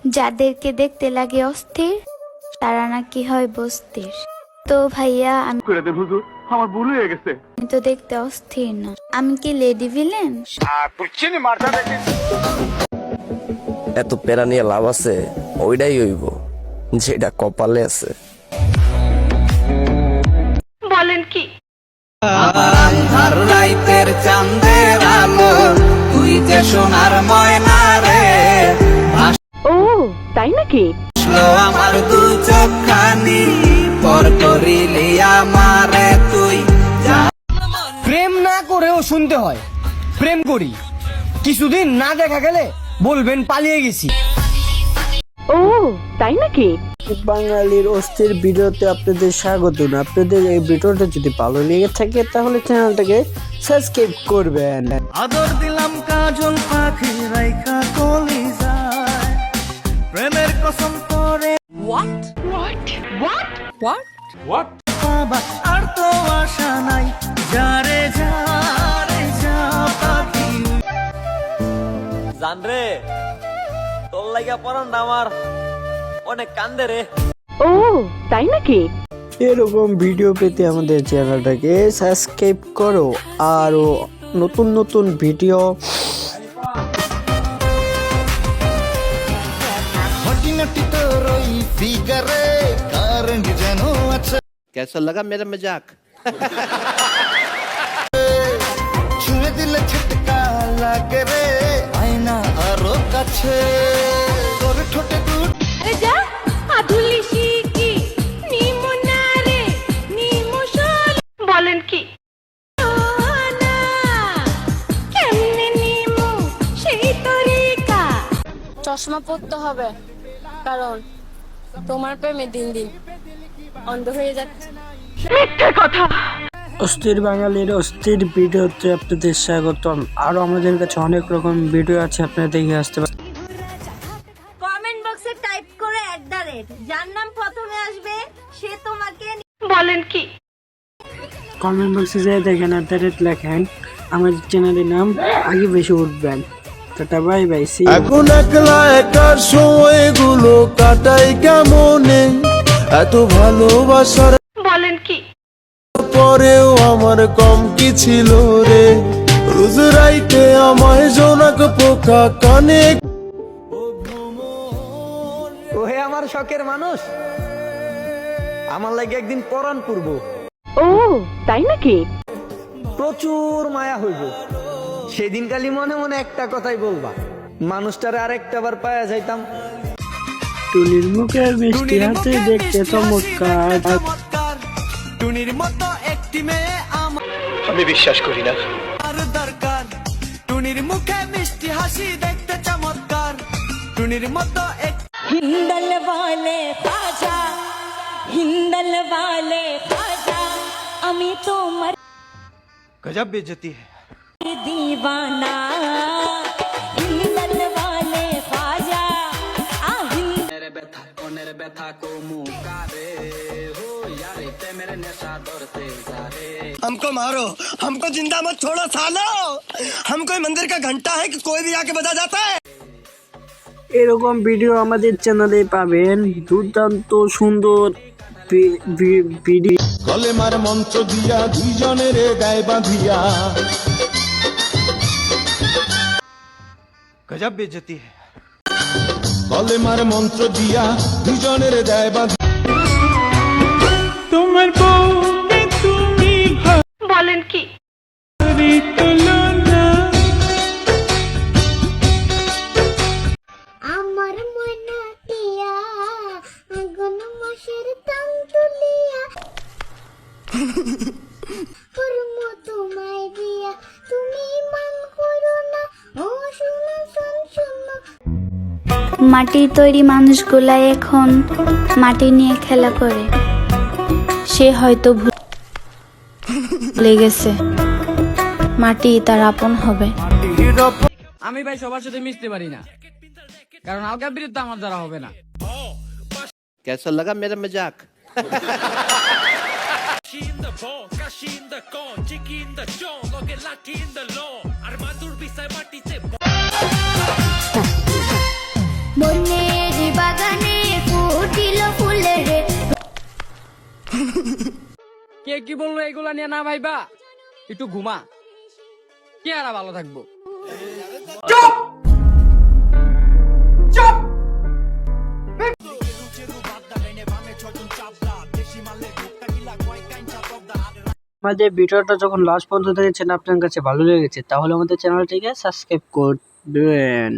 যাদেরকে দেখতে লাগে অস্থির তারা নাকি হয় বস্তির। তো ভাইয়া আমি আমার ভুল হয়ে গেছে। তো দেখতে অস্থির না, আমি কি লেডি ভিলেন? এত প্যারা নিয়ে লাভ আছে? ওইটাই হইব যেটা কপালে আছে। বলেন কি? আমার রাইতের চাঁদের আলো, তুই যে সোনার ময়না রে। ও তাই নাকি? আমার দু চোখখানি পর করিলি আমারে তুই। প্রেম না করেও শুনতে হয় প্রেম করি, কিছুদিন না দেখা গেলে বলবেন পালিয়ে গেছি। ও তাই নাকি? বাঙালির অস্থির ভিডিওতে আপনাদের স্বাগত। আপনাদের এই ভিডিওটা যদি ভালো লেগে থাকে তাহলে চ্যানেলটাকে সাবস্ক্রাইব করবেন। আদর দিলাম কাজল পাখি রাইখা কলি যায়, প্রেমের কসম করে বাবা আর তো আশা নাই, যারে যা পাখি। জানরে তোর লাগা পরানটা আমার অনেক কান্দে রে। ও তাই নাকি? এরকম ভিডিও পেতে আমাদের চ্যানেলটাকে সাবস্ক্রাইব করো, আরও নতুন নতুন ভিডিও। कैसा लगा मेरा मजाक? ছুঁয়ে দিলে ছিটকা লাগে রে, আয়না আরো কাছে তোর ঠোঁটে দুধ। বলেন কি? চশমা পরতে হবে, কারণ তোমার প্রেমে দিন দিন অন্ধ হয়ে যাচ্ছে। অস্থির বাঙালির অস্থির ভিডিওতে আপনাদের স্বাগতম। আরও আমাদের কাছে অনেক রকম ভিডিও আছে, আপনারা দেখে আসতে পারেন। কমেন্ট বক্সে টাইপ করে যার নাম প্রথমে আসবে সে তোমাকে। বলেন কি? কমেন্ট বক্সে যেয়ে দেখেন লেখেন, আমাদের চ্যানেলের নাম আগে বেশি উঠবেন। Tata bye bye. এখন একলা একার সময়গুলো কাটাই কেমনে, এত ভালোবাসার বলেন কি? পরেও আমার কম কি ছিল রে, রোজ রাইতে আমায় জোনাক পোকা কানে। ওহে আমার শখের মানুষ, আমার লাগে একদিন পরাণ পূর্ব, ও তাই নাকি? প্রচুর মায়া হইব। সেদিন কালি মনে মনে একটা কথাই বলবা, মানুষটারে আরেকটা বার পায়া যাইতাম। টুনির মুখে মিষ্টি হাতে দেখতে চমৎকার। টুনির মতো একটি মেয়ে আমার আমি বিশ্বাস করি না। দরকার, টুনির মুখে মিষ্টি হাসি দেখতে চমৎকার, টুনির মতো এক। হিন্দল वाले खाजा আমি তোমার गजब बेइज्जती है। दीवाना। हिंदल वाले खाजा मेरे व्यथा को मुकारे हो यारे ते मेरे नशा दौड़ते जा रे। हमको मारो, हमको जिंदा मत छोड़ो सालो, हम कोई मंदिर का घंटा है कि कोई भी आके बजा जाता है। এরকম ভিডিও আমাদের চ্যানেলে পাবেন, দুর্দান্ত সুন্দর ভিডিও। গলে মার মন্ত্র দিয়া দুইজনের গায়ে বাঁধিয়া, गजब बेइज्जती है। গলে মার মন্ত্র দিয়া দুইজনের গায়ে বাঁধিয়া। তোমার বউকে তুমি বলেন কি? ভারী তুলনা। আমার মনা টিয়া আগুন মাসের তাম তুলিয়া করমো তোমায় দিয়া, তুমি মান করো না। ও শুনো শোনো মাটির তৈরি মানুষগুলা এখন মাটি নিয়ে খেলা করে, সে হয়তো ভুলে গেছে মাটি তার আপন হবে। আমি ভাই সবার সাথে মিশতে পারি না, কারণ আলগার বিরুদ্ধে আমার দ্বারা হবে না। कैसा लगा मेरा मजाक? মনের বাগানে ফুটিল ফুলের কে কি বললো এগুলা নিয়ে না ভাইবা একটু ঘুমা কে আর ভালো থাকবো আমাদের ভিডিওটা যখন লাস্ট পর্যন্ত দেখেছেন আপনার কাছে ভালো লেগেছে তাহলে আমাদের চ্যানেলটিকে সাবস্ক্রাইব করবেন।